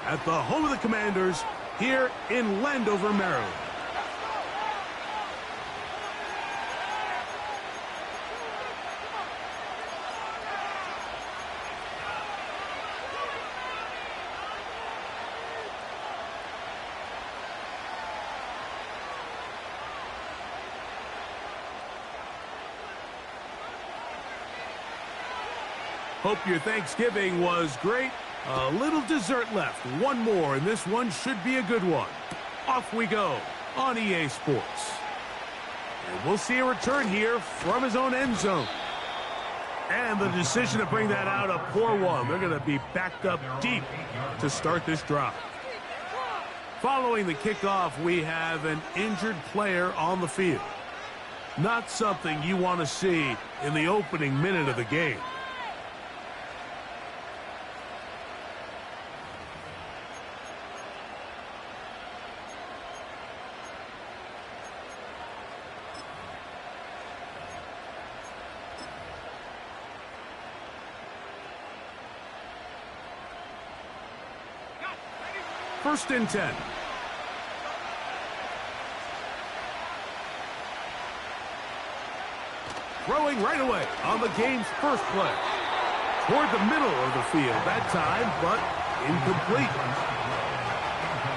at the home of the Commanders here in Landover, Maryland. Hope your Thanksgiving was great. A little dessert left. One more, and this one should be a good one. Off we go on EA Sports. And we'll see a return here from his own end zone. And the decision to bring that out, a poor one. They're going to be backed up deep to start this drive. Following the kickoff, we have an injured player on the field. Not something you want to see in the opening minute of the game. First and 10. Throwing right away on the game's first play. Toward the middle of the field that time, but incomplete.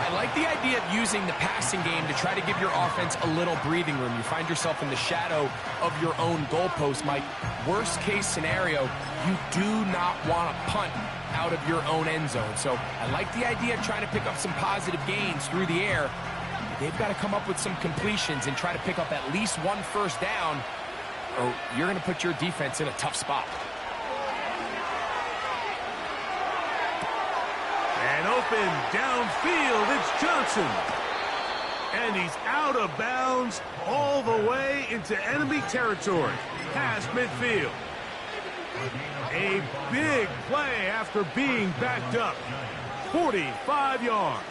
I like the idea of using the passing game to try to give your offense a little breathing room. You find yourself in the shadow of your own goalpost, Mike. Worst case scenario, you do not want to punt out of your own end zone. So I like the idea of trying to pick up some positive gains through the air. They've got to come up with some completions and try to pick up at least one first down, or you're going to put your defense in a tough spot. And open downfield, it's Johnson. And he's out of bounds all the way into enemy territory, past midfield. A big play after being backed up. 45 yards.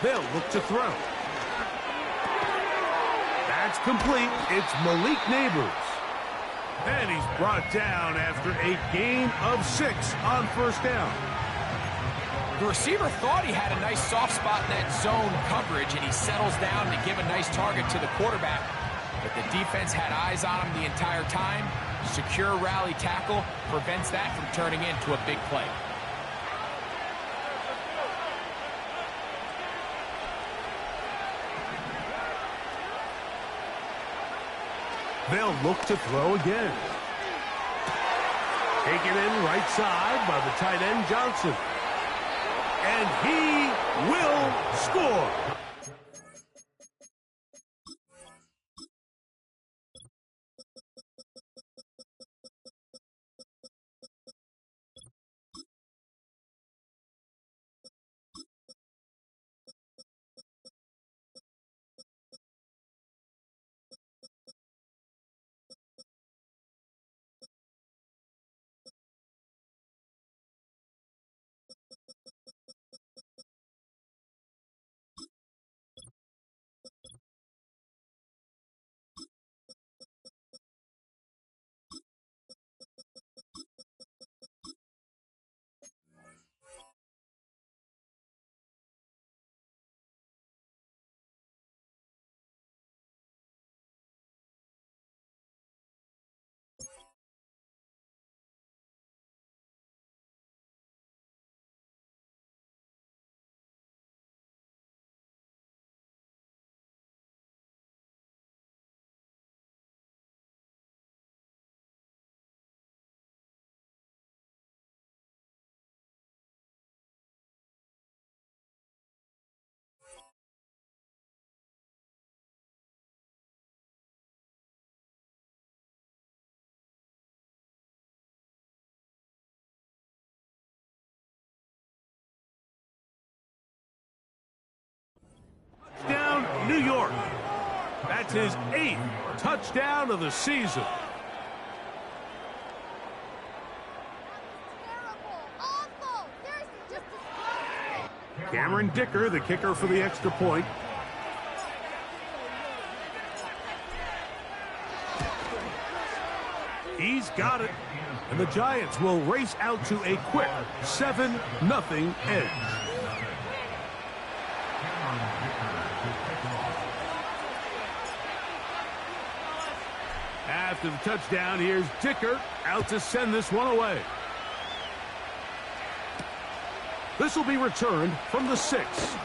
They'll look to throw. That's complete. It's Malik Neighbors. And he's brought down after a gain of 6 on first down. The receiver thought he had a nice soft spot in that zone coverage, and he settles down to give a nice target to the quarterback. But the defense had eyes on him the entire time. Secure rally tackle prevents that from turning into a big play. They'll look to throw again. Taken in right side by the tight end Johnson. And he will score. Down New York. That's his 8th touchdown of the season. Cameron Dicker, the kicker for the extra point. He's got it. And the Giants will race out to a quick 7-0 edge. After the touchdown, here's Dicker out to send this one away. This will be returned from the 6.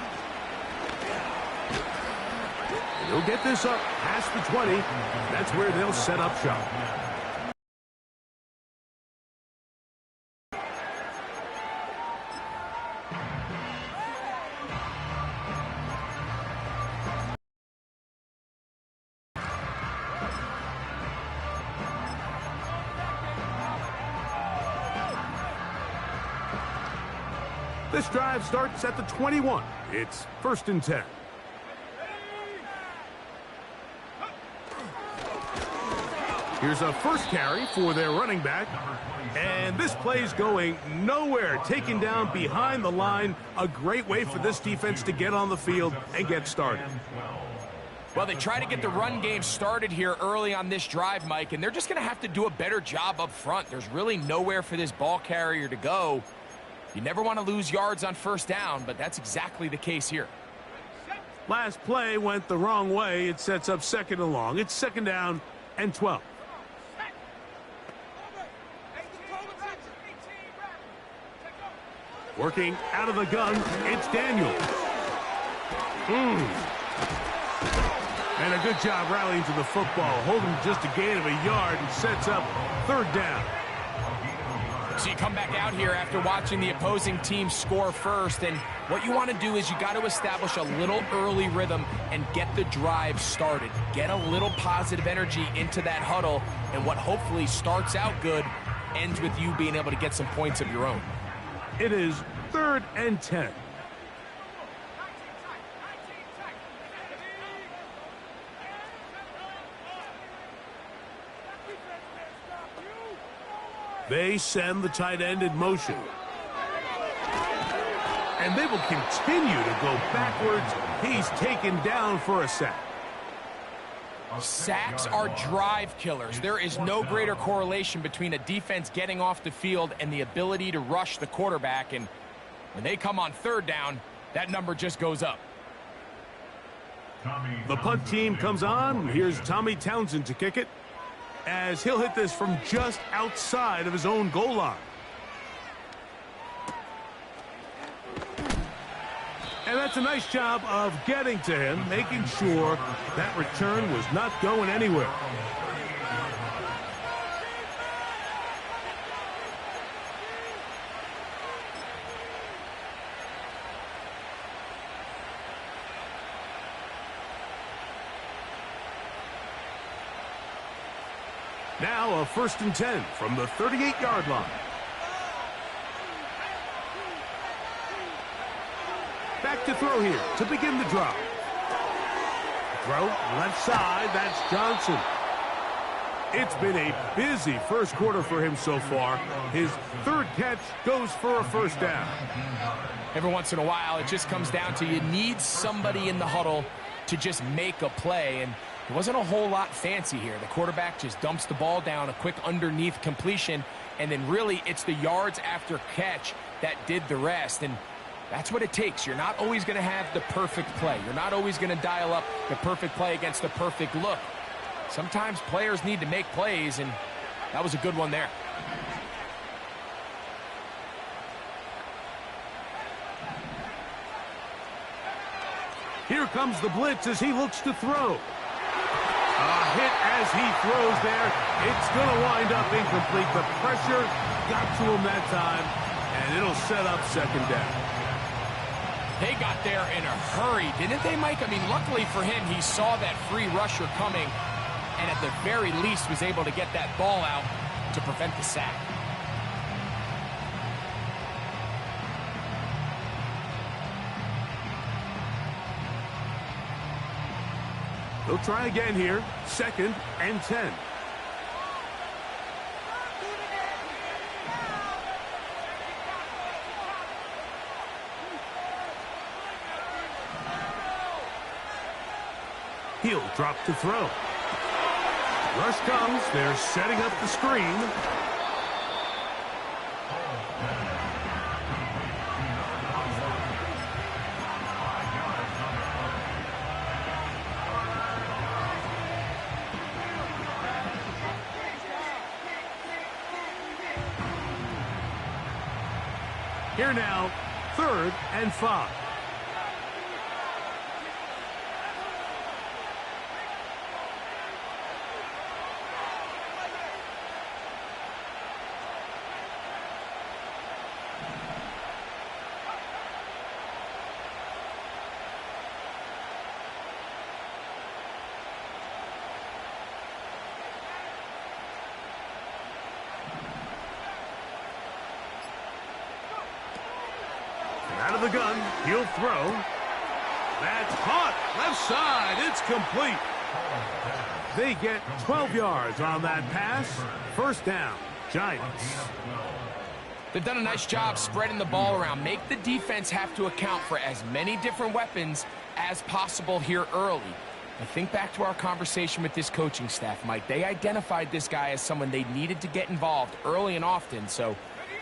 He'll get this up past the 20. That's where they'll set up shop. This drive starts at the 21. It's 1st and 10. Here's a first carry for their running back. And this play's going nowhere. Taken down behind the line. A great way for this defense to get on the field and get started. Well, they try to get the run game started here early on this drive, Mike, and they're just going to have to do a better job up front. There's really nowhere for this ball carrier to go. You never want to lose yards on 1st down, but that's exactly the case here. Last play went the wrong way. It sets up 2nd and long. It's 2nd down and 12. Working out of the gun, it's Daniel. And a good job rallying to the football, holding just a gain of a yard and sets up 3rd down. So you come back out here after watching the opposing team score first, and what you want to do is you got to establish a little early rhythm and get the drive started. Get a little positive energy into that huddle, and what hopefully starts out good ends with you being able to get some points of your own. It is 3rd and 10. They send the tight end in motion. And they will continue to go backwards. He's taken down for a sack. Sacks are drive killers. There is no greater correlation between a defense getting off the field and the ability to rush the quarterback. And when they come on 3rd down, that number just goes up. The punt team comes on. Here's Tommy Townsend to kick it, as he'll hit this from just outside of his own goal line. And that's a nice job of getting to him, making sure that return was not going anywhere. Now a 1st and 10 from the 38-yard line. Back to throw here to begin the drive. Throw left side, that's Johnson. It's been a busy first quarter for him so far. His 3rd catch goes for a 1st down. Every once in a while, it just comes down to you need somebody in the huddle to just make a play, and it wasn't a whole lot fancy here. The quarterback just dumps the ball down, a quick underneath completion, and then really it's the yards after catch that did the rest. And that's what it takes. You're not always going to have the perfect play. You're not always going to dial up the perfect play against the perfect look. Sometimes players need to make plays, and that was a good one there. Here comes the blitz as he looks to throw. A hit as he throws there. It's going to wind up incomplete. The pressure got to him that time, and it'll set up 2nd down. They got there in a hurry, didn't they, Mike? I mean, luckily for him, he saw that free rusher coming, and at the very least was able to get that ball out to prevent the sack. They'll try again here. 2nd and 10. He'll drop to throw. Rush comes. They're setting up the screen. Here now, 3rd and 5. Out of the gun, he'll throw. That's caught. Left side, it's complete. They get 12 yards on that pass. 1st down, Giants. They've done a nice job spreading the ball around. Make the defense have to account for as many different weapons as possible here early. I think back to our conversation with this coaching staff, Mike. They identified this guy as someone they needed to get involved early and often, so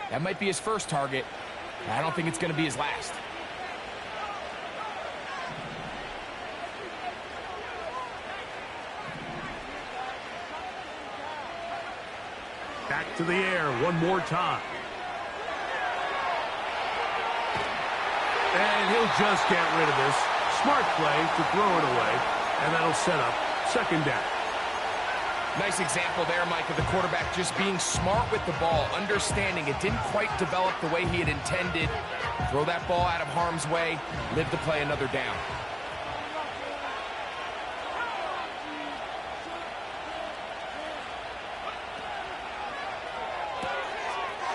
that might be his first target. I don't think it's going to be his last. Back to the air one more time. And he'll just get rid of this. Smart play to throw it away, and that'll set up 2nd down. Nice example there, Mike, of the quarterback just being smart with the ball, understanding it didn't quite develop the way he had intended. Throw that ball out of harm's way, live to play another down.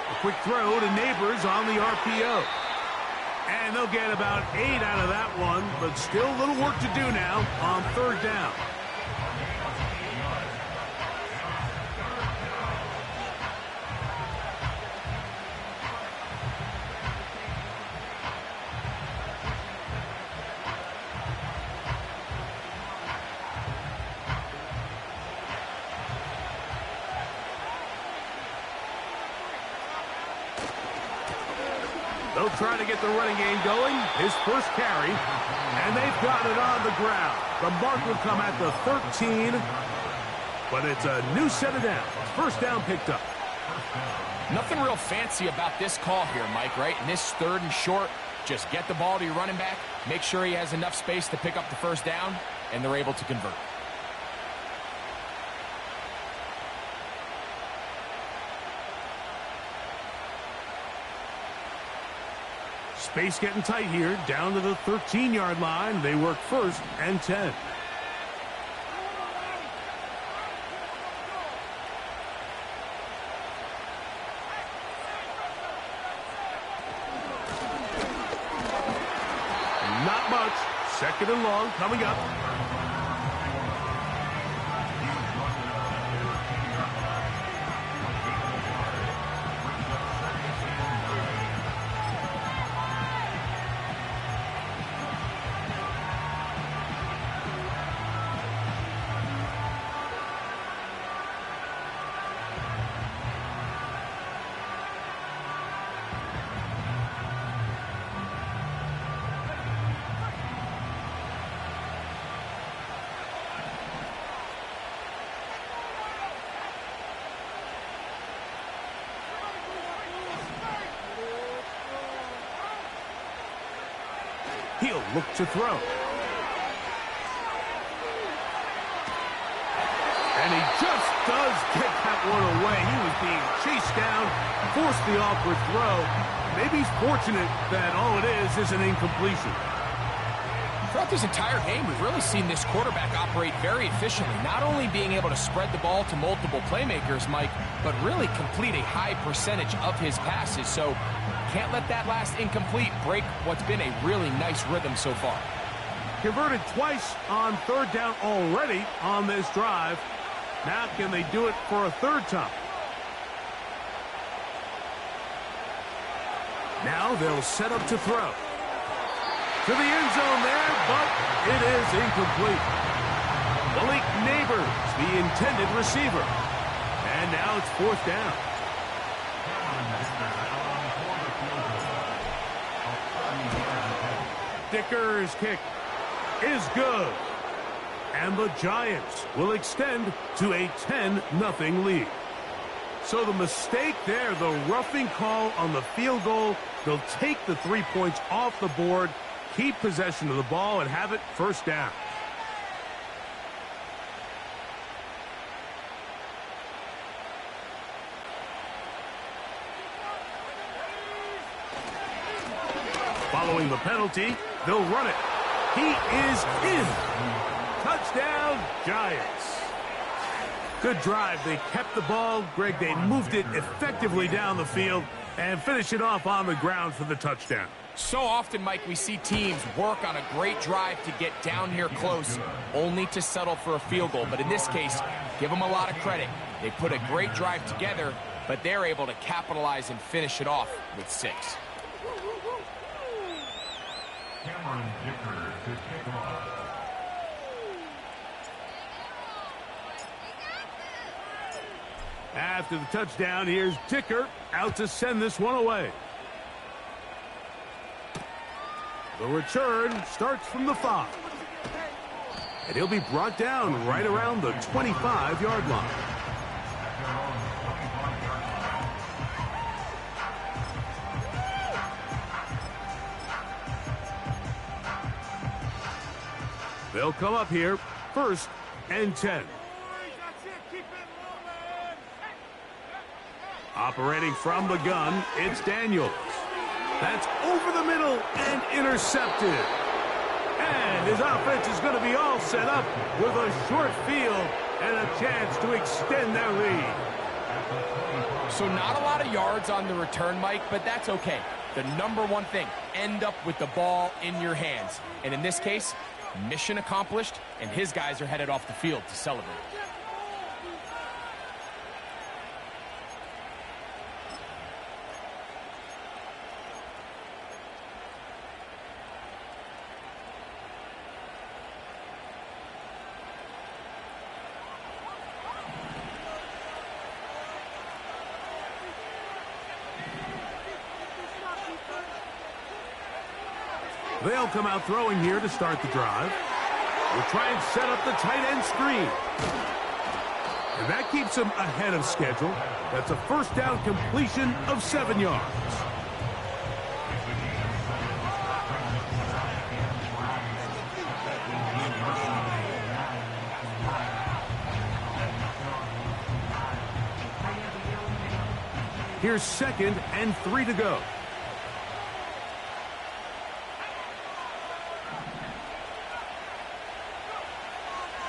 A quick throw to Neighbors on the RPO. And they'll get about 8 out of that one, but still a little work to do now on 3rd down. They'll try to get the running game going. His first carry, and they've got it on the ground. The mark will come at the 13, but it's a new set of downs. 1st down picked up. Nothing real fancy about this call here, Mike, right? In this 3rd and short, just get the ball to your running back, make sure he has enough space to pick up the 1st down, and they're able to convert. Space getting tight here, down to the 13-yard line. They work 1st and 10. Not much. 2nd and long coming up. He'll look to throw. And he just does get that one away. He was being chased down, forced the awkward throw. Maybe he's fortunate that all it is an incompletion. Throughout this entire game, we've really seen this quarterback operate very efficiently, not only being able to spread the ball to multiple playmakers, Mike, but really complete a high percentage of his passes. So can't let that last incomplete break what's been a really nice rhythm so far. Converted twice on 3rd down already on this drive. Now can they do it for a 3rd time? Now they'll set up to throw. To the end zone there, but it is incomplete. Malik Neighbors the intended receiver. And now it's fourth down. Dicker's kick is good. And the Giants will extend to a 10-0 lead. So the mistake there, the roughing call on the field goal, they'll take the 3 points off the board, keep possession of the ball, and have it first down. Following the penalty, they'll run it. He is in. Touchdown, Giants. Good drive. They kept the ball. Greg, they moved it effectively down the field and finish it off on the ground for the touchdown. So often, Mike, we see teams work on a great drive to get down here close, only to settle for a field goal. But in this case, give them a lot of credit. They put a great drive together, but they're able to capitalize and finish it off with 6. After the touchdown, here's Dicker out to send this one away. The return starts from the 5. And he'll be brought down right around the 25-yard line. They'll come up here, 1st and 10. Operating from the gun, it's Daniels. That's over the middle and intercepted. And his offense is going to be all set up with a short field and a chance to extend their lead. So not a lot of yards on the return, Mike, but that's okay. The number one thing, end up with the ball in your hands. And in this case, mission accomplished, and his guys are headed off the field to celebrate. They'll come out throwing here to start the drive. We'll try and set up the tight end screen. And that keeps them ahead of schedule. That's a first down completion of 7 yards. Here's 2nd and 3 to go.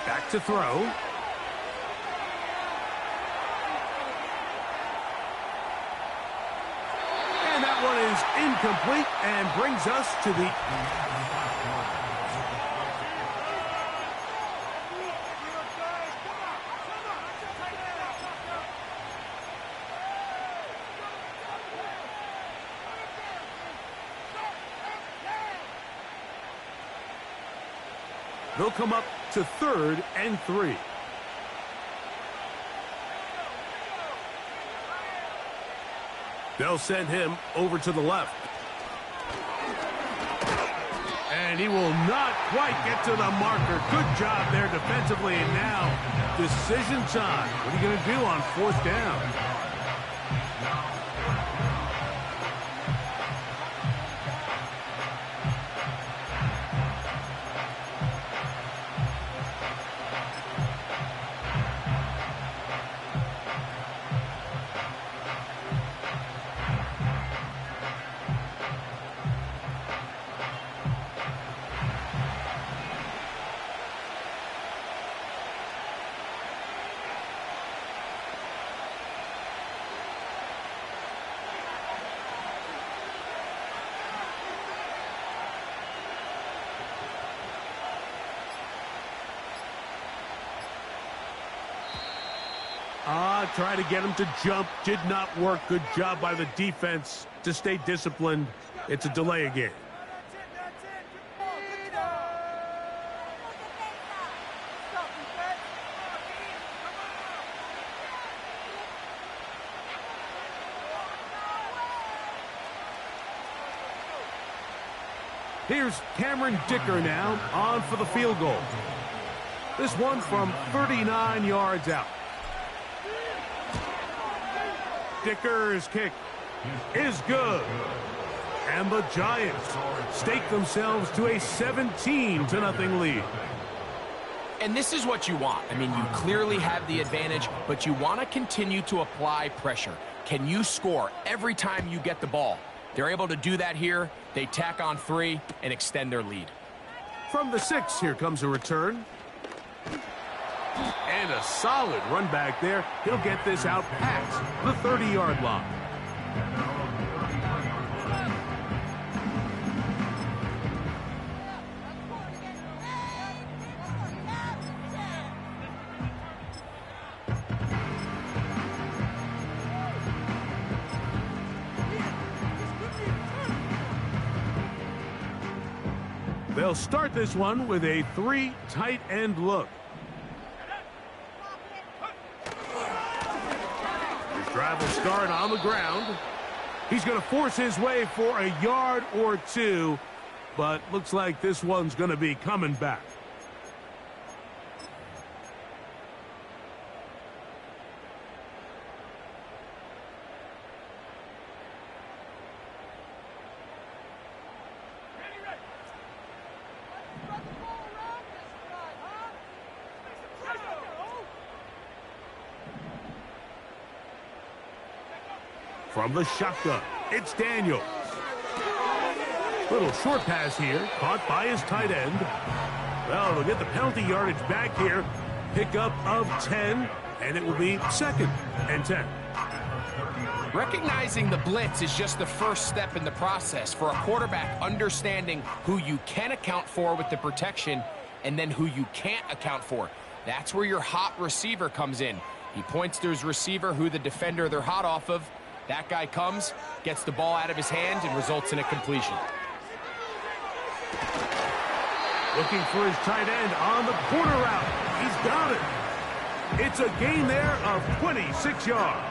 Back to throw. And that one is incomplete and brings us to the... They'll come up to 3rd and 3. They'll send him over to the left. And he will not quite get to the marker. Good job there defensively. And now, decision time. What are you going to do on 4th down? Try to get him to jump. Did not work. Good job by the defense to stay disciplined. It's a delay again. Here's Cameron Dicker now on for the field goal. This one from 39 yards out. Dicker's kick is good. And the Giants stake themselves to a 17-0 lead. And this is what you want. I mean, you clearly have the advantage, but you want to continue to apply pressure. Can you score every time you get the ball? They're able to do that here. They tack on 3 and extend their lead. From the 6, here comes a return. And a solid run back there. He'll get this out past the 30-yard line. They'll start this one with a 3 tight end look. His drive will start on the ground. He's going to force his way for a yard or 2, but looks like this one's going to be coming back. From the shotgun, it's Daniels. Little short pass here, caught by his tight end. Well, they'll get the penalty yardage back here. Pickup of 10, and it will be 2nd and 10. Recognizing the blitz is just the first step in the process for a quarterback, understanding who you can account for with the protection and then who you can't account for. That's where your hot receiver comes in. He points to his receiver, who the defender they're hot off of. That guy comes, gets the ball out of his hand, and results in a completion. Looking for his tight end on the corner route. He's got it. It's a gain there of 26 yards.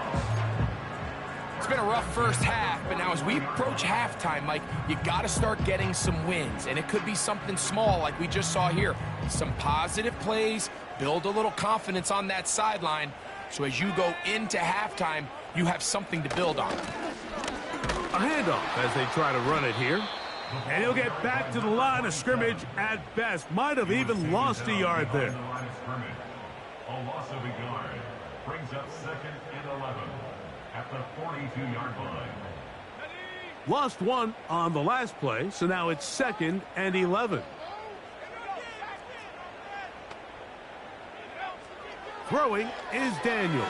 It's been a rough first half, but now as we approach halftime, Mike, you got to start getting some wins, and it could be something small like we just saw here. Some positive plays, build a little confidence on that sideline, so as you go into halftime, you have something to build on. A handoff as they try to run it here. And he'll get back to the line of scrimmage at best. Might have even lost a yard there. A loss of a yard brings up 2nd and 11 at the 42-yard line. Lost 1 on the last play, so now it's 2nd and 11. Throwing is Daniels.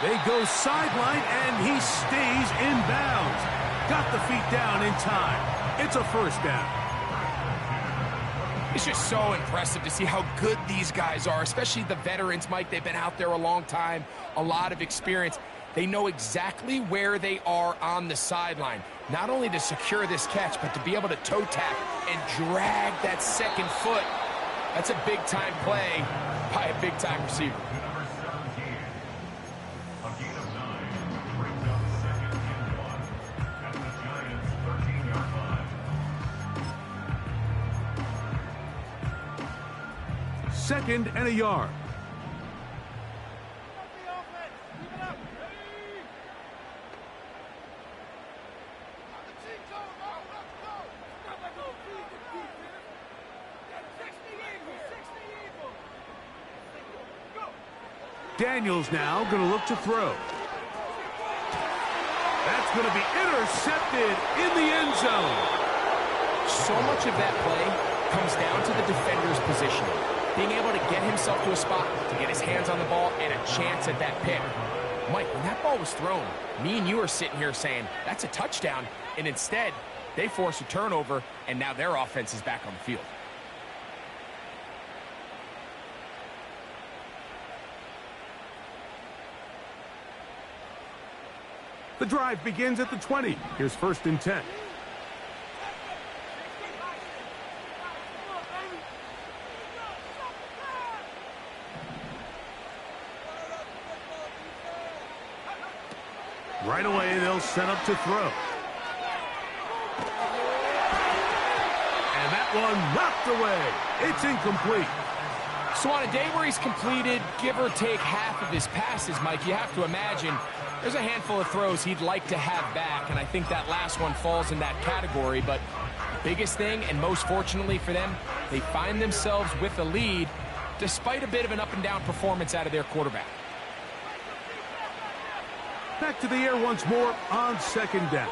They go sideline, and he stays in bounds. Got the feet down in time. It's a first down. It's just so impressive to see how good these guys are, especially the veterans, Mike. They've been out there a long time, a lot of experience. They know exactly where they are on the sideline, not only to secure this catch, but to be able to toe tap and drag that second foot. That's a big-time play by a big-time receiver. Second and a yard. Daniels now going to look to throw. That's going to be intercepted in the end zone. So much of that play comes down to the defender's positioning. Being able to get himself to a spot, to get his hands on the ball, and a chance at that pick. Mike, when that ball was thrown, me and you are sitting here saying, that's a touchdown, and instead, they force a turnover, and now their offense is back on the field. The drive begins at the 20. Here's 1st and 10. Right away, they'll set up to throw. one knocked away. It's incomplete. So on a day where he's completed, give or take half of his passes, Mike, you have to imagine there's a handful of throws he'd like to have back, and I think that last one falls in that category. But biggest thing, and most fortunately for them, they find themselves with a lead despite a bit of an up-and-down performance out of their quarterback. Back to the air once more on second down.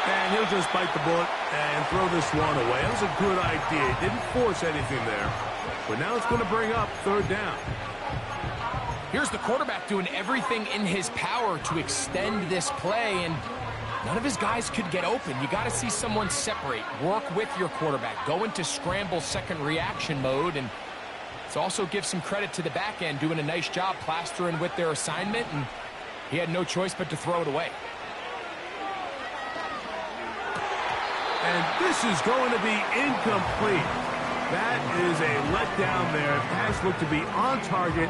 And he'll just bite the bullet and throw this one away. That was a good idea. He didn't force anything there. But now it's going to bring up third down. Here's the quarterback doing everything in his power to extend this play, and none of his guys could get open. You got to see someone separate, work with your quarterback, go into scramble second reaction mode, and let's also give some credit to the back end doing a nice job plastering with their assignment, and he had no choice but to throw it away. And this is going to be incomplete. That is a letdown there. Pass looked to be on target.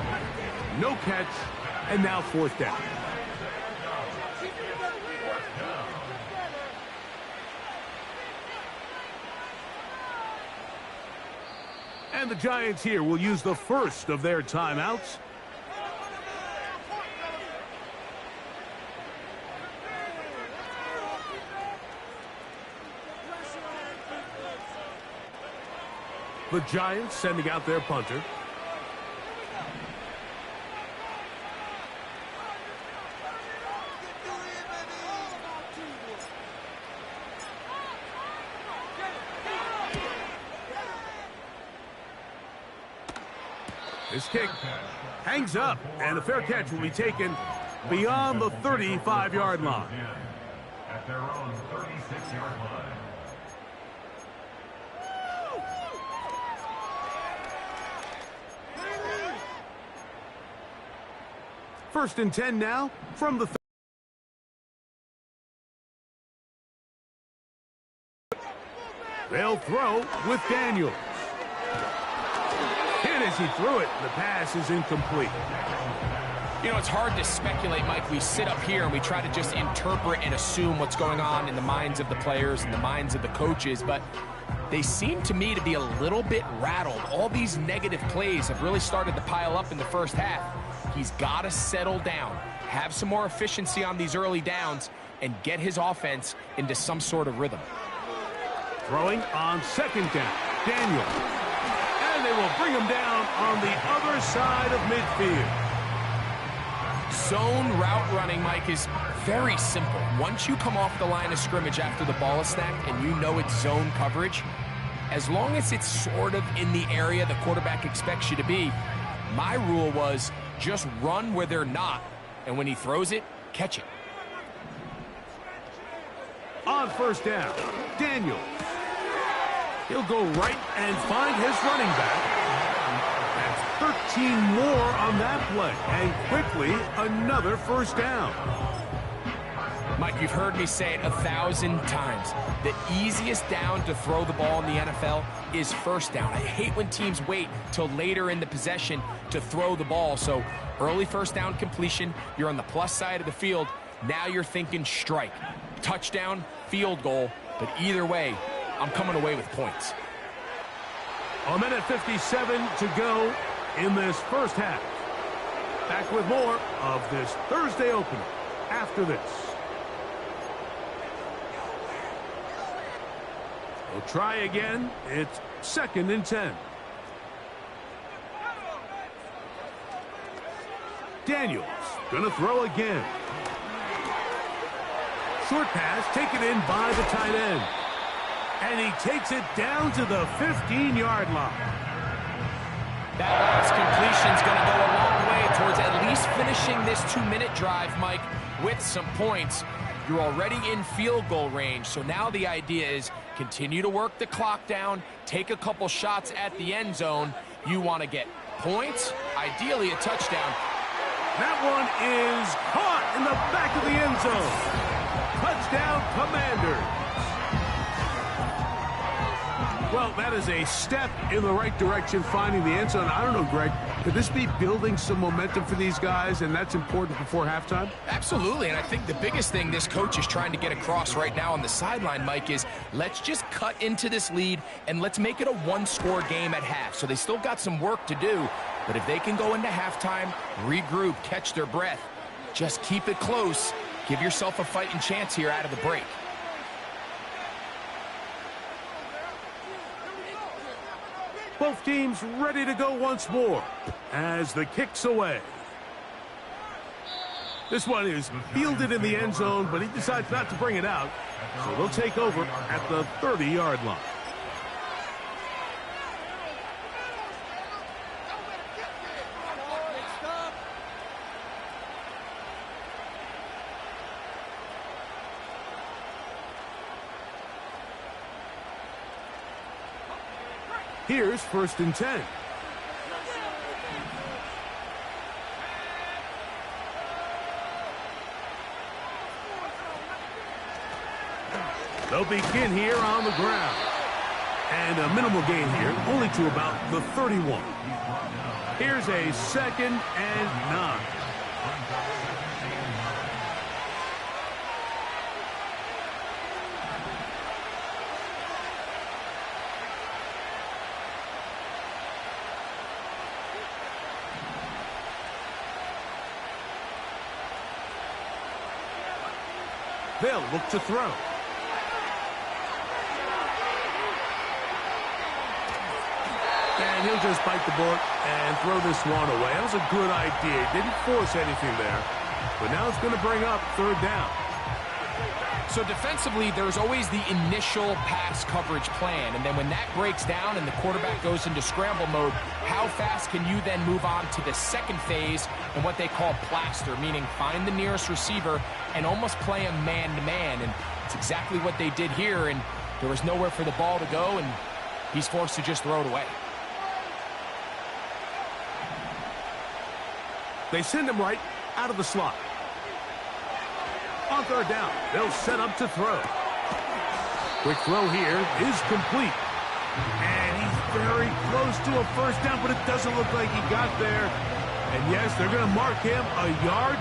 No catch. And now fourth down. And the Giants here will use the first of their timeouts. The Giants sending out their punter. This kick hangs up, and the fair catch will be taken beyond the 35-yard line. At their own 36-yard line. First and 10 now from the they'll throw with Daniels. And as he threw it, the pass is incomplete. You know, it's hard to speculate, Mike. We sit up here and we try to just interpret and assume what's going on in the minds of the players and the minds of the coaches, but they seem to me to be a little bit rattled. All these negative plays have really started to pile up in the first half. He's got to settle down, have some more efficiency on these early downs, and get his offense into some sort of rhythm. Throwing on second down, Daniel. And they will bring him down on the other side of midfield. Zone route running, Mike, is very simple. Once you come off the line of scrimmage after the ball is snapped and you know it's zone coverage, as long as it's sort of in the area the quarterback expects you to be, my rule was just run where they're not, and when he throws it, catch it. On first down, Daniel. He'll go right and find his running back. That's 13 more on that play, and quickly another first down. Mike, you've heard me say it 1,000 times. The easiest down to throw the ball in the NFL is first down. I hate when teams wait till later in the possession to throw the ball. So early first down completion, you're on the plus side of the field. Now you're thinking strike, touchdown, field goal. But either way, I'm coming away with points. A minute 57 to go in this first half. Back with more of this Thursday opener after this. We'll try again. It's second and 10. Daniels gonna throw again. Short pass taken in by the tight end. And he takes it down to the 15-yard line. That last completion's going to go a long way towards at least finishing this 2-minute drive, Mike, with some points. You're already in field goal range, so now the idea is continue to work the clock down, take a couple shots at the end zone. You want to get points, ideally a touchdown. That one is caught in the back of the end zone. Touchdown, Commanders. Well, that is a step in the right direction, finding the end zone. I don't know, Greg, could this be building some momentum for these guys, and that's important before halftime? Absolutely, and I think the biggest thing this coach is trying to get across right now on the sideline, Mike, is let's just cut into this lead, and let's make it a one-score game at half. So they still got some work to do, but if they can go into halftime, regroup, catch their breath, just keep it close, give yourself a fighting chance here out of the break. Both teams ready to go once more as the kick's away. This one is fielded in the end zone, but he decides not to bring it out. So they'll take over at the 30-yard line. Here's 1st and 10. They'll begin here on the ground. And a minimal gain here, only to about the 31. Here's a 2nd and 9. They'll look to throw. And he'll just bite the bullet and throw this one away. That was a good idea. Didn't force anything there. But now it's going to bring up 3rd down. So defensively, there's always the initial pass coverage plan, and then when that breaks down and the quarterback goes into scramble mode, how fast can you then move on to the second phase and what they call plaster, meaning find the nearest receiver and almost play him man-to-man, and it's exactly what they did here, and there was nowhere for the ball to go, and he's forced to just throw it away. They send him right out of the slot. On 3rd down, they'll set up to throw. Quick throw here is complete. And he's very close to a 1st down, but it doesn't look like he got there. And yes, they're going to mark him a yard.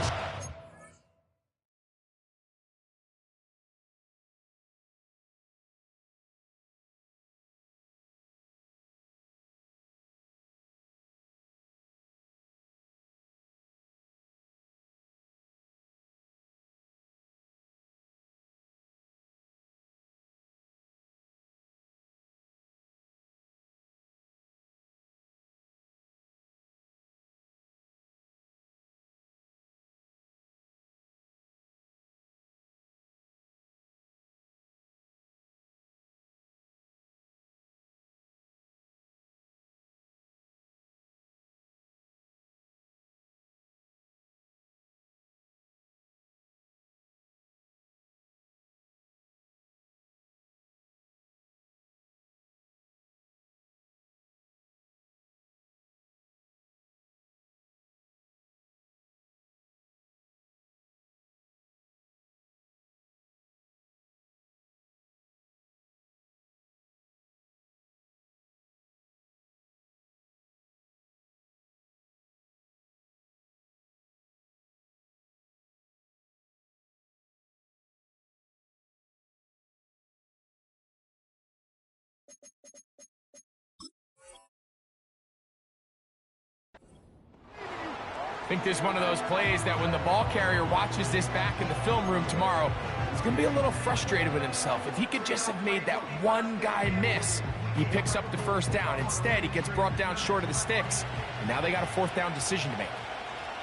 I think this is one of those plays that when the ball carrier watches this back in the film room tomorrow, he's going to be a little frustrated with himself. If he could just have made that one guy miss, he picks up the 1st down. Instead, he gets brought down short of the sticks, and now they got a 4th down decision to make.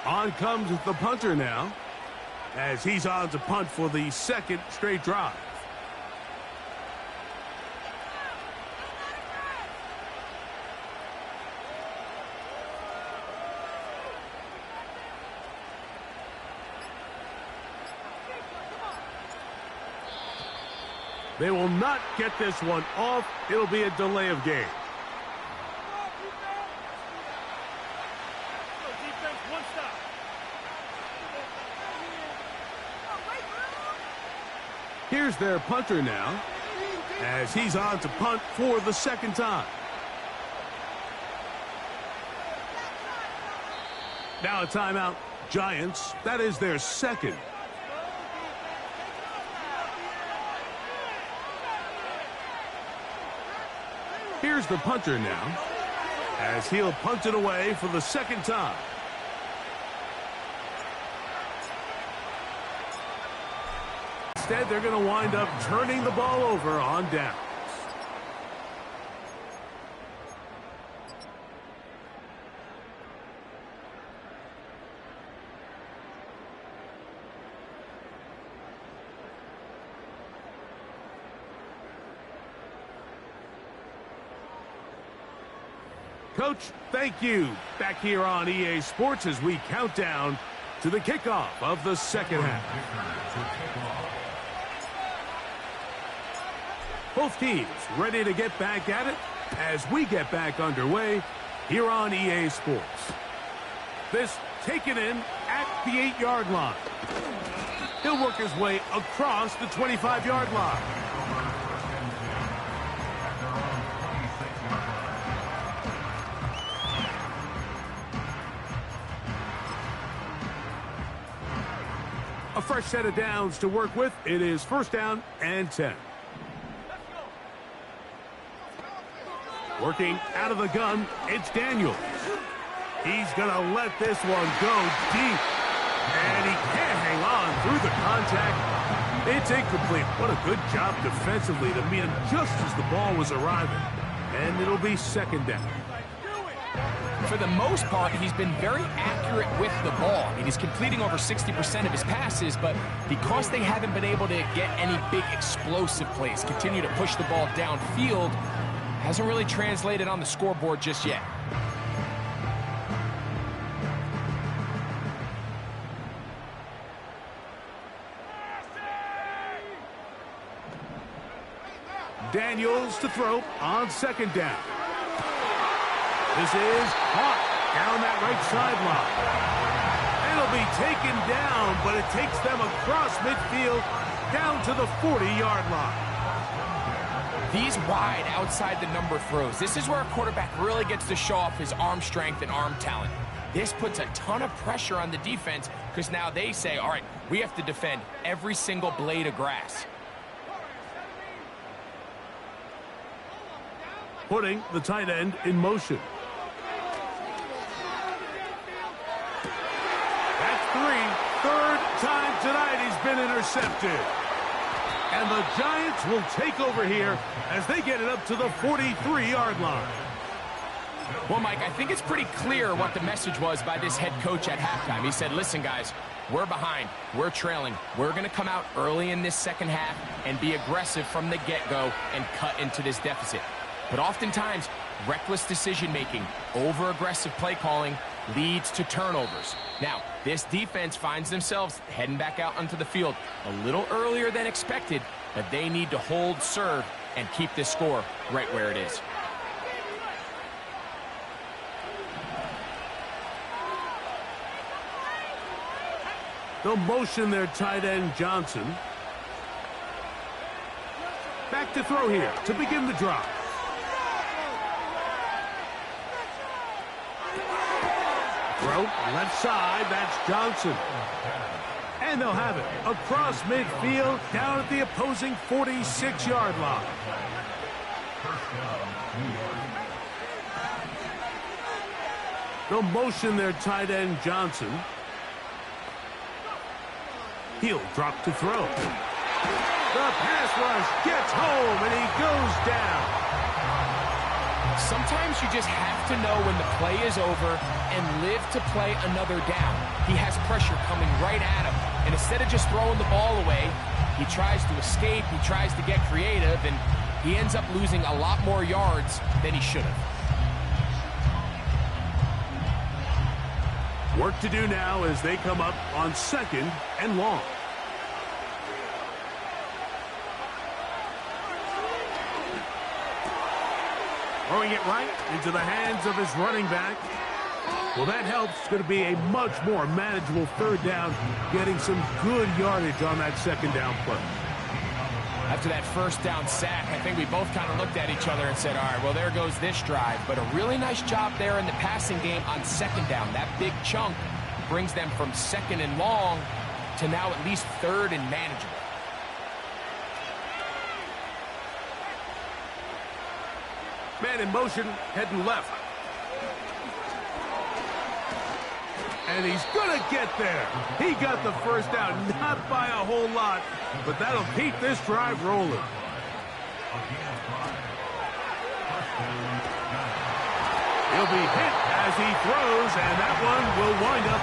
On comes the punter now, as he's on to punt for the 2nd straight drive. They will not get this one off. It'll be a delay of game. Here's their punter now. as he's on to punt for the second time. Now a timeout. Giants, that is their second. Here's the punter now, as he'll punt it away for the second time. Instead, they're going to wind up turning the ball over on downs. Coach, thank you. Back here on EA Sports as we count down to the kickoff of the second half. Both teams ready to get back at it as we get back underway here on EA Sports. This taken in at the 8-yard line. He'll work his way across the 25-yard line. A fresh set of downs to work with. It is first down and 10. Working out of the gun, it's Daniels. He's going to let this one go deep. And he can't hang on through the contact. It's incomplete. What a good job defensively to meet him just as the ball was arriving. And it'll be second down. For the most part, he's been very accurate with the ball. I mean, he's completing over 60% of his passes, but because they haven't been able to get any big explosive plays, continue to push the ball downfield, hasn't really translated on the scoreboard just yet. Daniels to throw on second down. This is caught down that right sideline. It'll be taken down, but it takes them across midfield down to the 40-yard line. These wide outside the number throws. This is where a quarterback really gets to show off his arm strength and arm talent. This puts a ton of pressure on the defense because now they say, all right, we have to defend every single blade of grass. Putting the tight end in motion. Third time tonight he's been intercepted. And the Giants will take over here as they get it up to the 43-yard line. Well, Mike, I think it's pretty clear what the message was by this head coach at halftime. He said, listen, guys, we're behind. We're trailing. We're going to come out early in this second half and be aggressive from the get-go and cut into this deficit. But oftentimes, reckless decision-making, over-aggressive play calling leads to turnovers. Now, this defense finds themselves heading back out onto the field a little earlier than expected, but they need to hold serve and keep this score right where it is. They'll motion their tight end Johnson. Back to throw here to begin the drive. Throw left side, that's Johnson. And they'll have it across midfield down at the opposing 46-yard line. They'll motion their tight end Johnson. He'll drop to throw. The pass rush gets home and he goes down. Sometimes you just have to know when the play is over and live to play another down. He has pressure coming right at him, and instead of just throwing the ball away, he tries to escape, he tries to get creative, and he ends up losing a lot more yards than he should have. Work to do now as they come up on second and long. Throwing it right into the hands of his running back. Well, that helps. It's going to be a much more manageable third down, getting some good yardage on that second down play. I After that first down sack, I think we both kind of looked at each other and said, all right, well, there goes this drive. But a really nice job there in the passing game on second down. That big chunk brings them from second and long to now at least third and manageable. Man in motion, heading left. And he's going to get there. He got the first down, not by a whole lot, but that'll keep this drive rolling. He'll be hit as he throws, and that one will wind up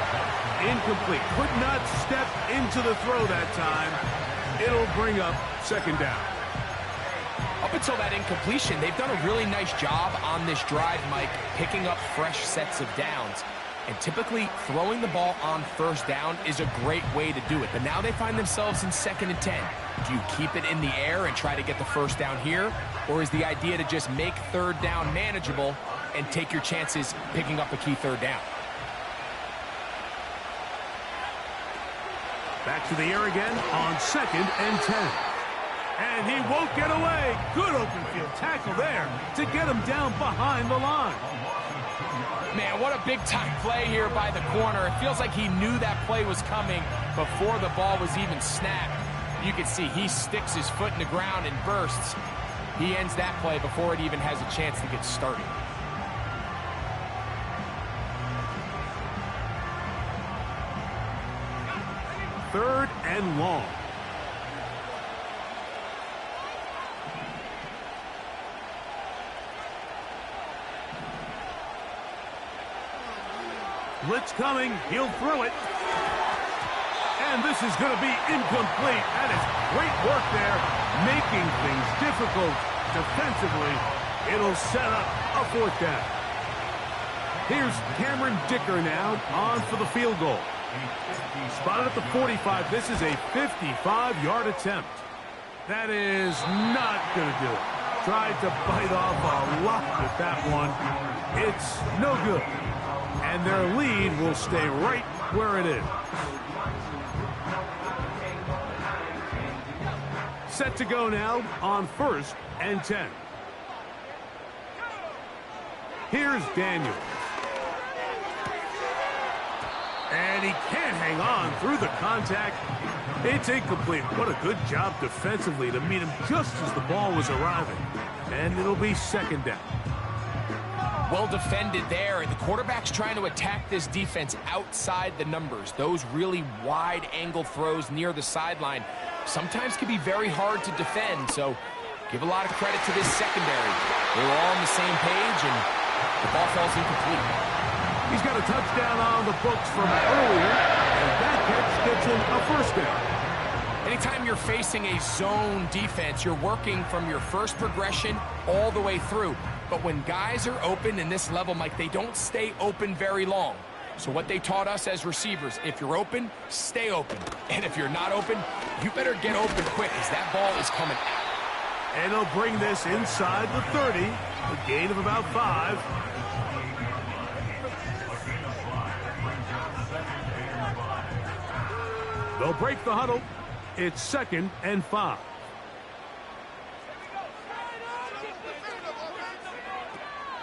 incomplete. Could not step into the throw that time. It'll bring up second down. Up until that incompletion, they've done a really nice job on this drive, Mike, picking up fresh sets of downs. And typically, throwing the ball on first down is a great way to do it. But now they find themselves in 2nd and 10. Do you keep it in the air and try to get the first down here? Or is the idea to just make third down manageable and take your chances picking up a key third down? Back to the air again on 2nd and 10. And he won't get away. Good open field tackle there to get him down behind the line. Man, what a big-time play here by the corner. It feels like he knew that play was coming before the ball was even snapped. You can see he sticks his foot in the ground and bursts. He ends that play before it even has a chance to get started. Third and long. Blitz coming. He'll throw it. And this is going to be incomplete. That is great work there, making things difficult defensively. It'll set up a 4th down. Here's Cameron Dicker now on for the field goal. Spotted at the 45. This is a 55-yard attempt. That is not going to do it. Tried to bite off a lot with that one. It's no good. And their lead will stay right where it is. Set to go now on 1st and 10. Here's Daniels. And he can't hang on through the contact. It's incomplete. What a good job defensively to meet him just as the ball was arriving. And it'll be 2nd down. Well defended there, and the quarterback's trying to attack this defense outside the numbers. Those really wide-angle throws near the sideline sometimes can be very hard to defend, so give a lot of credit to this secondary. They were all on the same page, and the ball falls incomplete. He's got a touchdown on the books from earlier, and that catch gets him a 1st down. Anytime you're facing a zone defense, you're working from your first progression all the way through. But when guys are open in this level, Mike, they don't stay open very long. So what they taught us as receivers, if you're open, stay open. And if you're not open, you better get open quick, because that ball is coming out. And they'll bring this inside the 30, a gain of about 5. They'll break the huddle. It's 2nd and 5.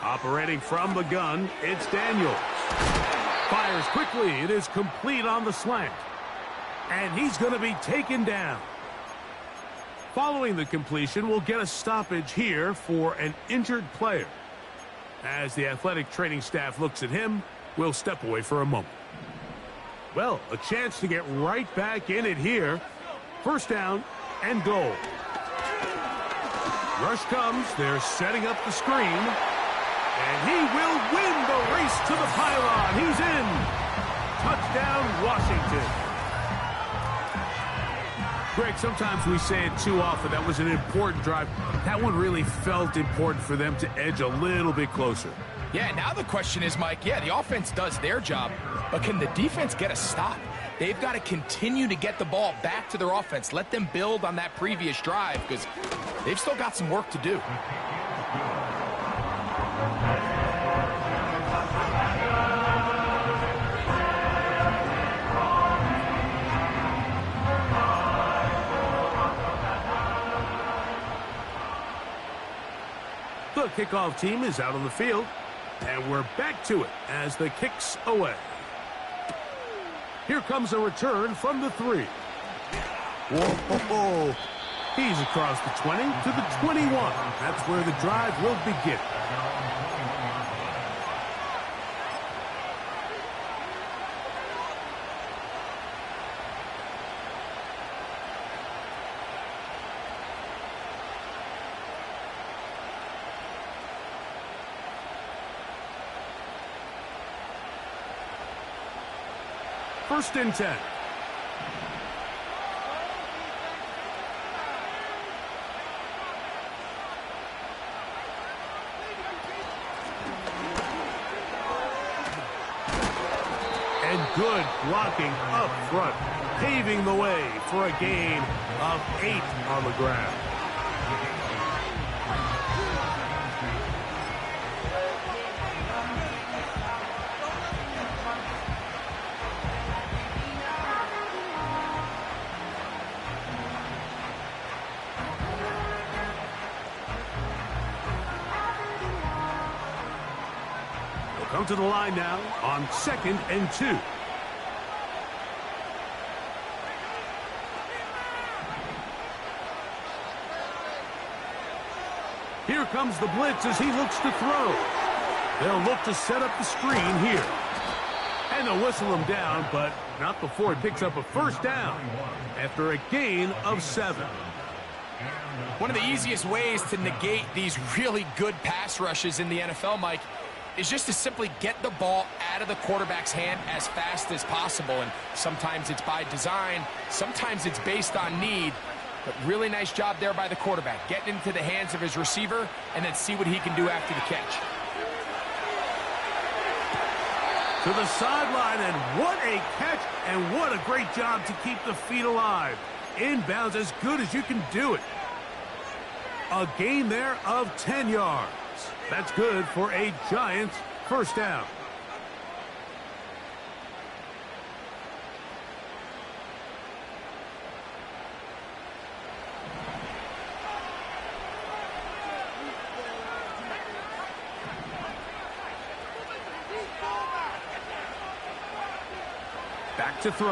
Operating from the gun, it's Daniels. Fires quickly. It is complete on the slant. And he's going to be taken down. Following the completion, we'll get a stoppage here for an injured player. As the athletic training staff looks at him, we'll step away for a moment. Well, a chance to get right back in it here. 1st down and goal. Rush comes. They're setting up the screen. And he will win the race to the pylon. He's in. Touchdown, Washington. Greg, sometimes we say it too often. That was an important drive. That one really felt important for them to edge a little bit closer. Yeah, now the question is, Mike, yeah, the offense does their job, but can the defense get a stop? They've got to continue to get the ball back to their offense. Let them build on that previous drive, because they've still got some work to do. The kickoff team is out on the field, and we're back to it as the kick's away. Here comes a return from the 3. Whoa! He's across the 20 to the 21. That's where the drive will begin. First and 10. And good blocking up front, paving the way for a gain of 8 on the ground. Come to the line now on 2nd and 2. Here comes the blitz as he looks to throw. They'll look to set up the screen here. And they'll whistle him down, but not before he picks up a first down after a gain of 7. One of the easiest ways to negate these really good pass rushes in the NFL, Mike, is just to simply get the ball out of the quarterback's hand as fast as possible. And sometimes it's by design, sometimes it's based on need. But really nice job there by the quarterback, getting into the hands of his receiver and then see what he can do after the catch. To the sideline, and what a catch, and what a great job to keep the feet alive. Inbounds as good as you can do it. A gain there of 10 yards. That's good for a Giants first down. Back to throw. A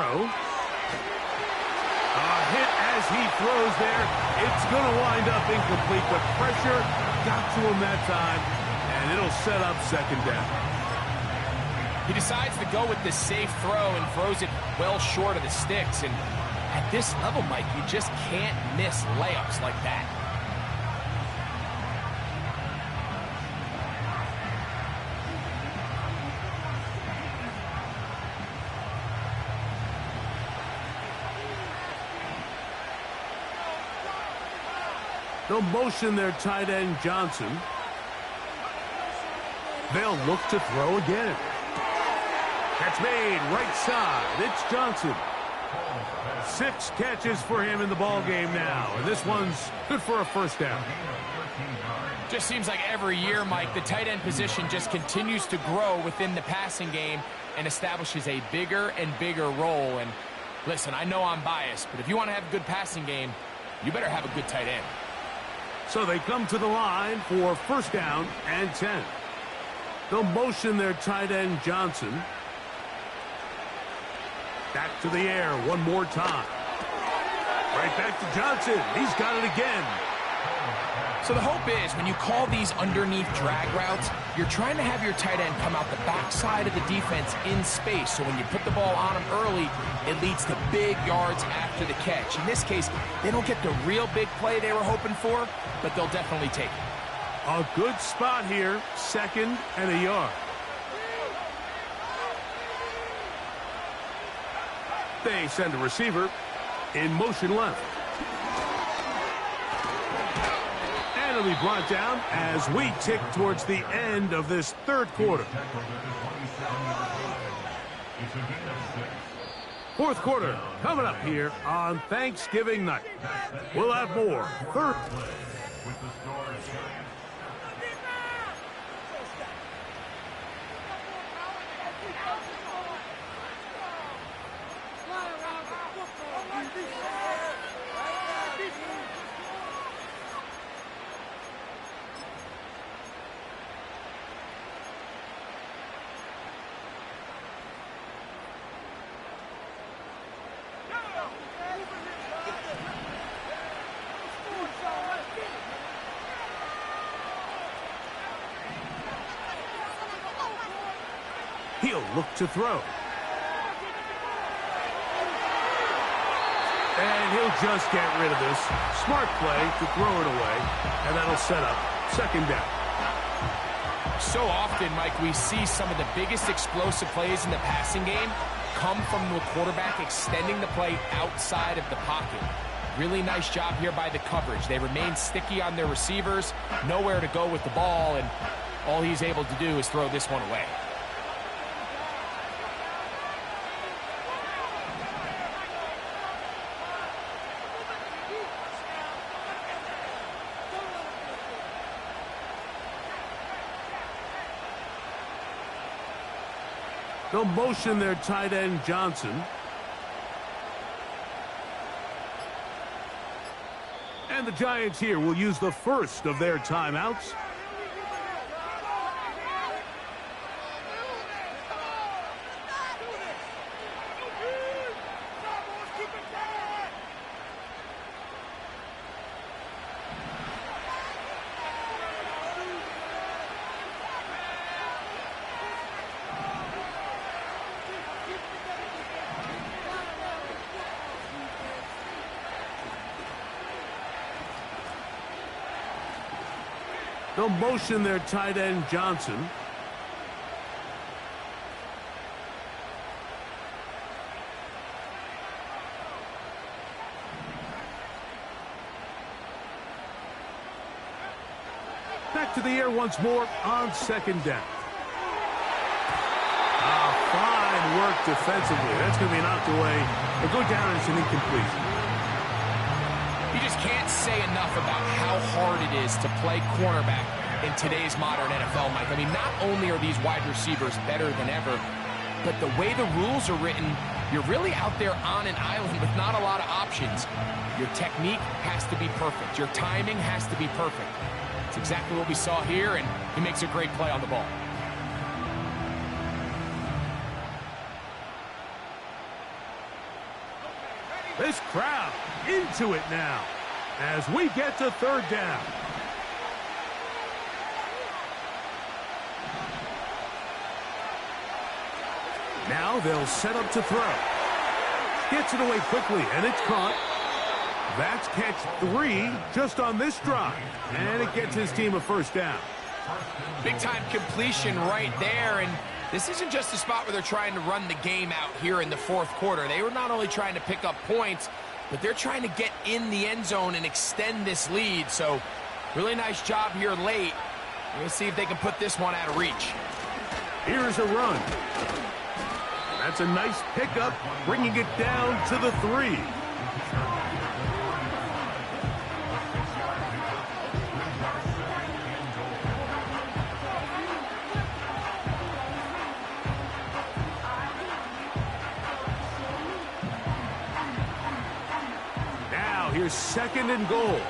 hit as he throws there. It's going to wind up incomplete. The pressure got to him that time, and it'll set up second down. He decides to go with this safe throw and throws it well short of the sticks. And at this level, Mike, you just can't miss layups like that. They'll motion their tight end Johnson. They'll look to throw again. Catch made right side. It's Johnson. 6 catches for him in the ball game now, and this one's good for a first down. Just seems like every year, Mike, the tight end position just continues to grow within the passing game and establishes a bigger and bigger role. And listen, I know I'm biased, but if you want to have a good passing game, you better have a good tight end. So they come to the line for first down and 10. They'll motion their tight end Johnson. Back to the air one more time. Right back to Johnson. He's got it again. So the hope is when you call these underneath drag routes, you're trying to have your tight end come out the backside of the defense in space. So when you put the ball on him early, it leads to big yards after the catch. In this case, they don't get the real big play they were hoping for, but they'll definitely take it. A good spot here, 2nd and a yard. They send a receiver in motion left. And it'll be brought down as we tick towards the end of this third quarter. Fourth quarter coming up here on Thanksgiving night. We'll have more. Third. He'll look to throw. And he'll just get rid of this. Smart play to throw it away. And that'll set up second down. So often, Mike, we see some of the biggest explosive plays in the passing game come from the quarterback extending the play outside of the pocket. Really nice job here by the coverage. They remain sticky on their receivers, nowhere to go with the ball, and all he's able to do is throw this one away. They'll motion their tight end, Johnson. And the Giants here will use the first of their timeouts. They'll motion their tight end, Johnson. Back to the air once more on second down. Fine work defensively. That's going to be knocked away. It'll go down as an incompletion. You just can't say enough about how hard it is to play cornerback in today's modern NFL, Mike. I mean, not only are these wide receivers better than ever, but the way the rules are written, you're really out there on an island with not a lot of options. Your technique has to be perfect. Your timing has to be perfect. It's exactly what we saw here, and he makes a great play on the ball. This crowd into it now as we get to third down. Now they'll set up to throw. Gets it away quickly, and it's caught. That's catch 3 just on this drive, and it gets his team a first down. Big-time completion right there, and this isn't just a spot where they're trying to run the game out here in the fourth quarter. They were not only trying to pick up points, but they're trying to get in the end zone and extend this lead. So, really nice job here late. We'll see if they can put this one out of reach. Here's a run. That's a nice pickup, bringing it down to the 3. Here's second and goal.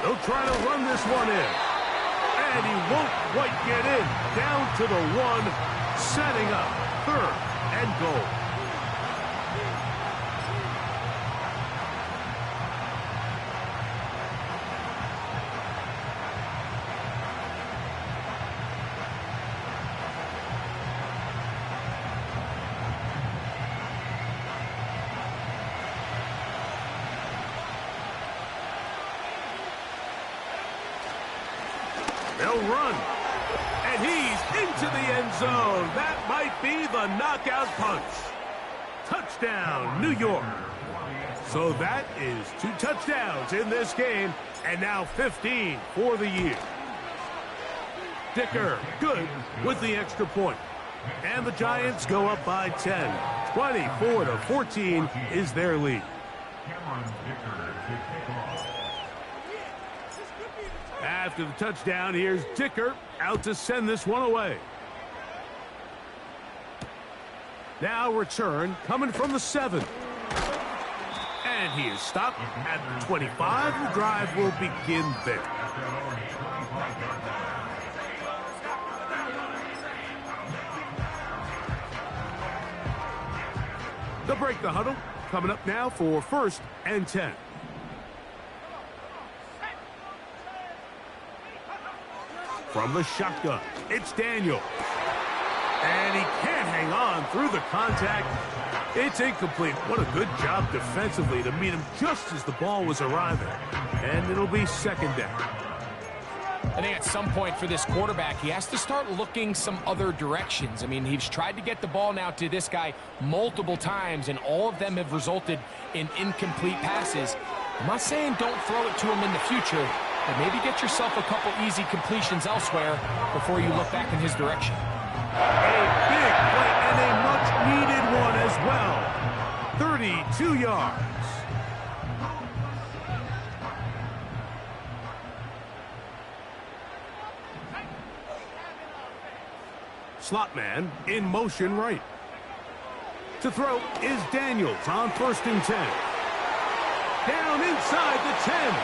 They'll try to run this one in. And he won't quite get in. Down to the 1, setting up third and goal. They'll run. And he's into the end zone. That might be the knockout punch. Touchdown, New York. So that is 2 touchdowns in this game, and now 15 for the year. Dicker, good with the extra point. And the Giants go up by 10. 24-14 is their lead. After the touchdown, here's Dicker out to send this one away. Now return coming from the 7. And he is stopped at the 25. The drive will begin there. They'll break the huddle. Coming up now for 1st and 10. From the shotgun, it's Daniel. And he can't hang on through the contact. It's incomplete. What a good job defensively to meet him just as the ball was arriving. And it'll be second down. I think at some point for this quarterback, he has to start looking some other directions. I mean, he's tried to get the ball now to this guy multiple times, and all of them have resulted in incomplete passes. I'm not saying don't throw it to him in the future, but maybe get yourself a couple easy completions elsewhere before you look back in his direction. A big play and a much-needed one as well. 32 yards. Slot man in motion right. To throw is Daniels on 1st and 10. Down inside the 10.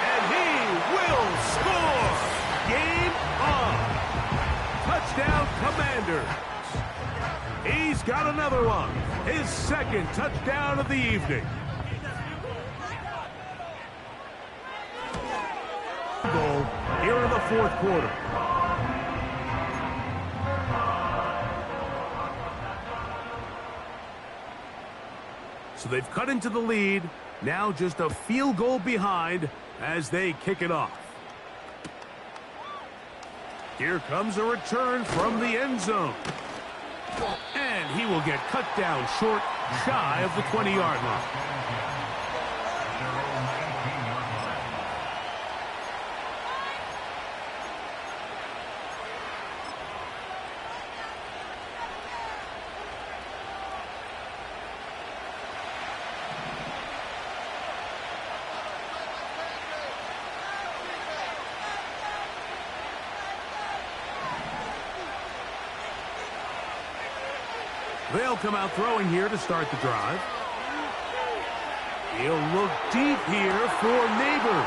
And he will score. Game on. Touchdown Commanders. He's got another one. His second touchdown of the evening. Goal here in the 4th quarter. So they've cut into the lead. Now just a field goal behind as they kick it off. Here comes a return from the end zone. And he will get cut down short, shy of the 20-yard line. They'll come out throwing here to start the drive. He'll look deep here for Neighbors.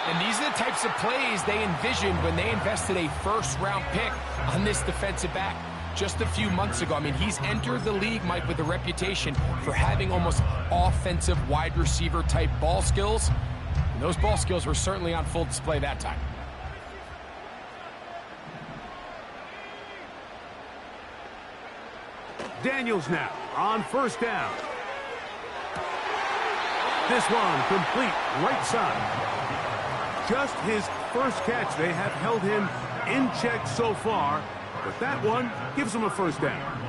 And these are the types of plays they envisioned when they invested a first-round pick on this defensive back just a few months ago. I mean, he's entered the league, Mike, with a reputation for having almost offensive wide receiver type ball skills. And those ball skills were certainly on full display that time. Daniels now on 1st down. This one complete right side. Just his first catch. They have held him in check so far, but that one gives him a 1st down.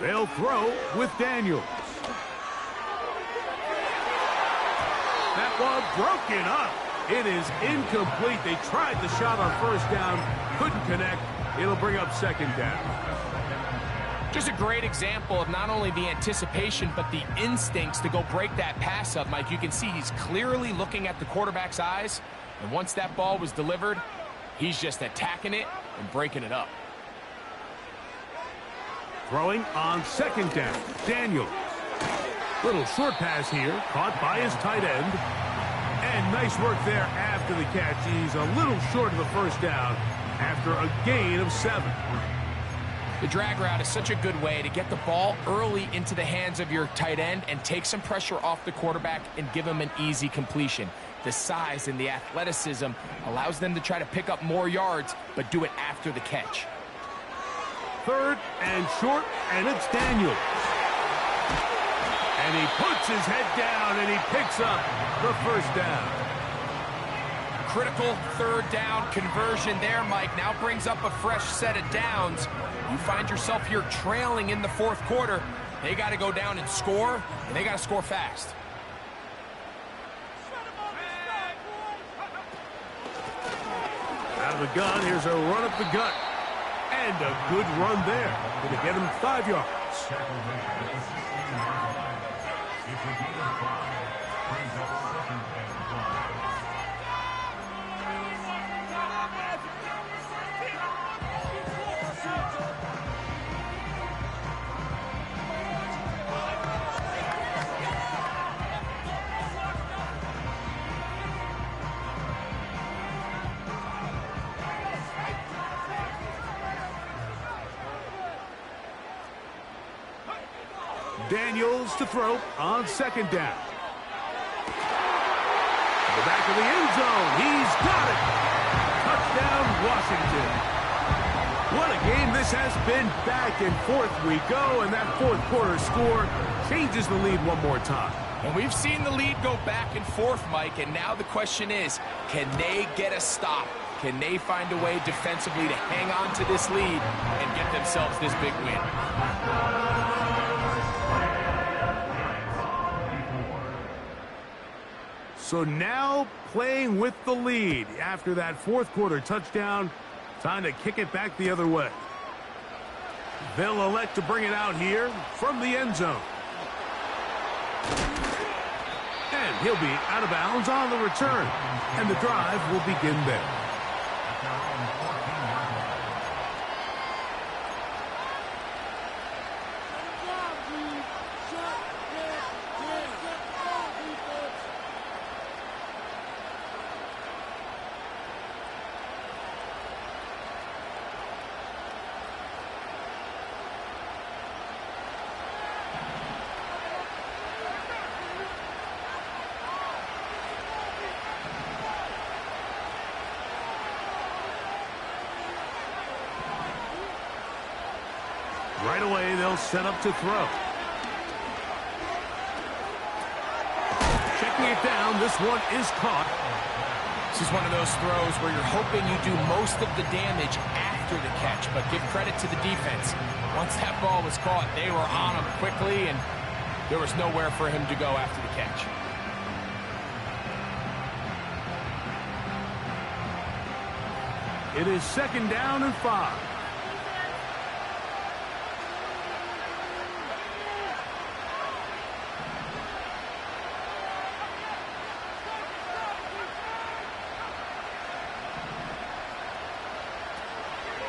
They'll throw with Daniels. That one broken up. It is incomplete. They tried the shot on 1st down, couldn't connect. It'll bring up 2nd down. Just a great example of not only the anticipation, but the instincts to go break that pass up, Mike. You can see he's clearly looking at the quarterback's eyes, and once that ball was delivered, he's just attacking it and breaking it up. Throwing on 2nd down, Daniels. Little short pass here, caught by his tight end. And nice work there after the catch. He's a little short of the 1st down after a gain of 7. The drag route is such a good way to get the ball early into the hands of your tight end and take some pressure off the quarterback and give him an easy completion. The size and the athleticism allows them to try to pick up more yards, but do it after the catch. 3rd and short, and it's Daniels. And he puts his head down, and he picks up the 1st down. Critical 3rd down conversion there, Mike. Now brings up a fresh set of downs. You find yourself here trailing in the 4th quarter. They got to go down and score, and they got to score fast. Out of the gun, here's a run up the gut. And a good run there. Going to get him 5 yards. It's a gain of 5. Brings up 2nd and 5. Daniels to throw on second down. To the back of the end zone. He's got it. Touchdown, Washington. What a game this has been. Back and forth we go, and that fourth quarter score changes the lead one more time. And we've seen the lead go back and forth, Mike, and now the question is, can they get a stop? Can they find a way defensively to hang on to this lead and get themselves this big win? So now playing with the lead after that fourth quarter touchdown, time to kick it back the other way. They'll elect to bring it out here from the end zone. And he'll be out of bounds on the return. And the drive will begin there. Right away, they'll set up to throw. Checking it down, this one is caught. This is one of those throws where you're hoping you do most of the damage after the catch, but give credit to the defense. Once that ball was caught, they were on him quickly, and there was nowhere for him to go after the catch. It is second down and 5.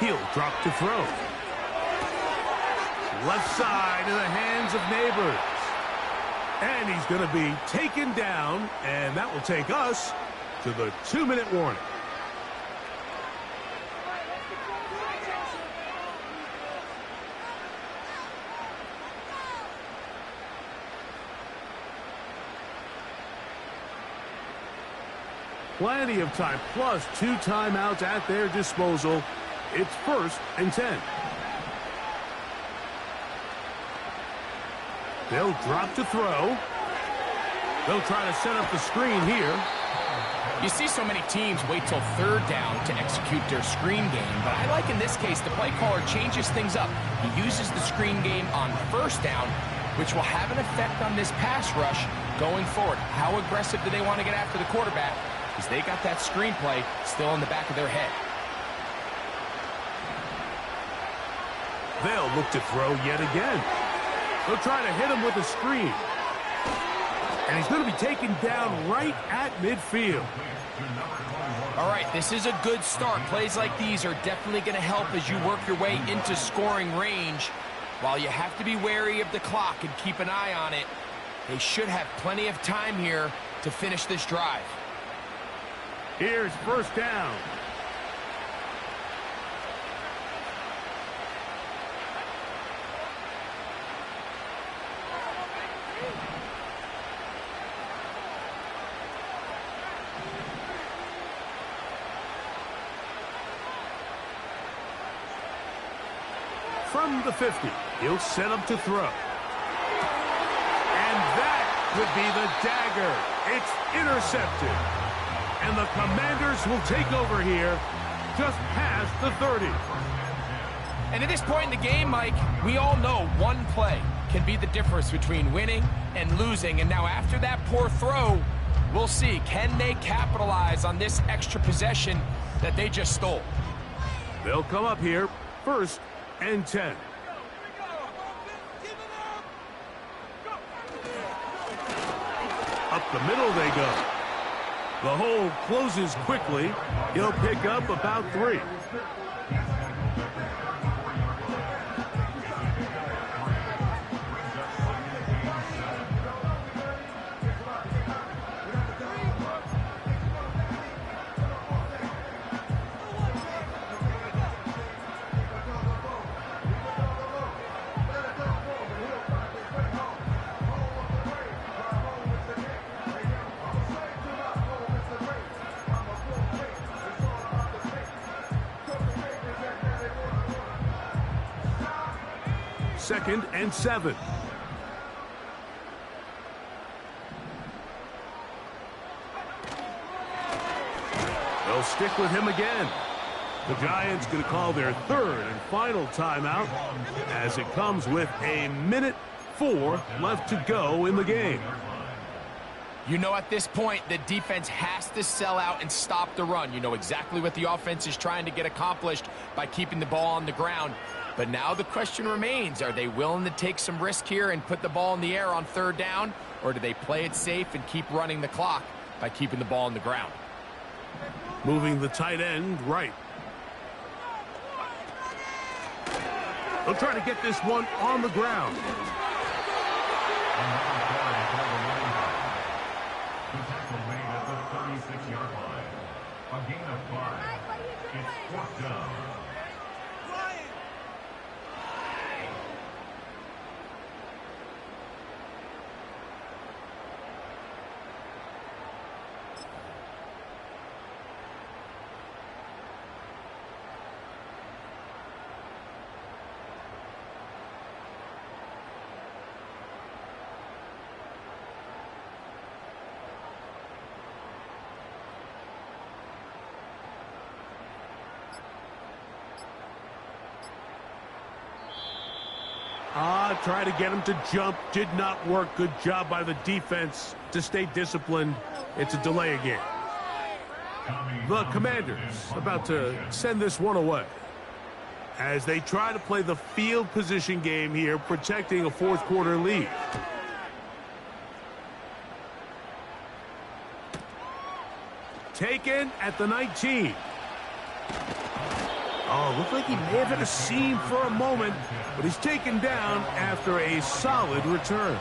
He'll drop to throw. Left side in the hands of Neighbors. And he's going to be taken down, and that will take us to the 2-minute warning. Plenty of time, plus 2 timeouts at their disposal. It's 1st and 10. They'll drop to throw. They'll try to set up the screen here. You see so many teams wait till 3rd down to execute their screen game, but I like in this case the play caller changes things up. He uses the screen game on 1st down, which will have an effect on this pass rush going forward. How aggressive do they want to get after the quarterback? Because they got that screenplay still in the back of their head. They'll look to throw yet again. They'll try to hit him with a screen. And he's going to be taken down right at midfield. All right, this is a good start. Plays like these are definitely going to help as you work your way into scoring range. While you have to be wary of the clock and keep an eye on it, they should have plenty of time here to finish this drive. Here's 1st down. From the 50, he'll set up to throw. And that could be the dagger. It's intercepted. And the Commanders will take over here just past the 30. And at this point in the game, Mike, we all know one play can be the difference between winning and losing. And now after that poor throw, we'll see, can they capitalize on this extra possession that they just stole? They'll come up here 1st and 10. Up the middle they go. The hole closes quickly. He'll pick up about 3. 2nd and 7. They'll stick with him again. The Giants going to call their 3rd and final timeout as it comes with 1:04 left to go in the game. You know, at this point, the defense has to sell out and stop the run. You know exactly what the offense is trying to get accomplished by keeping the ball on the ground. But now the question remains, are they willing to take some risk here and put the ball in the air on 3rd down? Or do they play it safe and keep running the clock by keeping the ball on the ground? Moving the tight end right. They'll try to get this one on the ground. The tackle made at the 36-yard line. A gain of 5. It's 4th down. Try to get him to jump. Did not work. Good job by the defense to stay disciplined. It's a delay again. The Commanders about to send this one away as they try to play the field position game here, protecting a 4th quarter lead. Taken at the 19. Oh, looked like he may have hit a seam for a moment, but he's taken down after a solid return.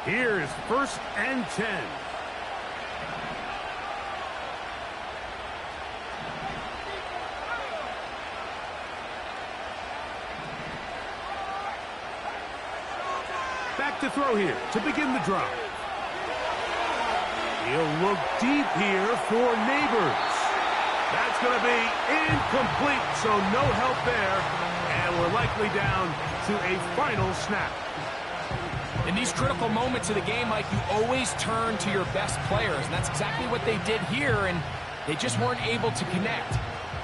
Here's 1st and 10. Back to throw here to begin the drive. He'll look deep here for Neighbors. That's going to be incomplete, so no help there. And we're likely down to a final snap. In these critical moments of the game, Mike, you always turn to your best players, and that's exactly what they did here, and they just weren't able to connect.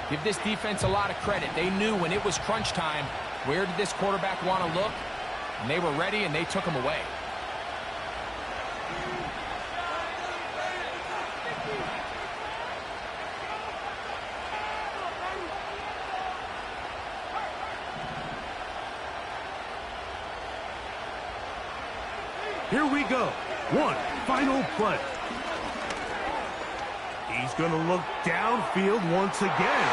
Give this defense a lot of credit. They knew when it was crunch time, where did this quarterback want to look? And they were ready, and they took him away. Here we go. One final play. He's going to look downfield once again.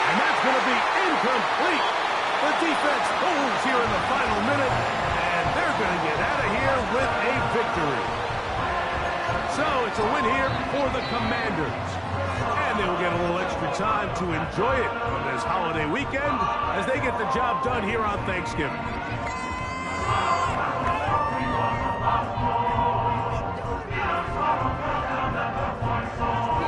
And that's going to be incomplete. The defense holds here in the final minute, and they're going to get out of here with a victory. So it's a win here for the Commanders. And they will get a little extra time to enjoy it on this holiday weekend as they get the job done here on Thanksgiving.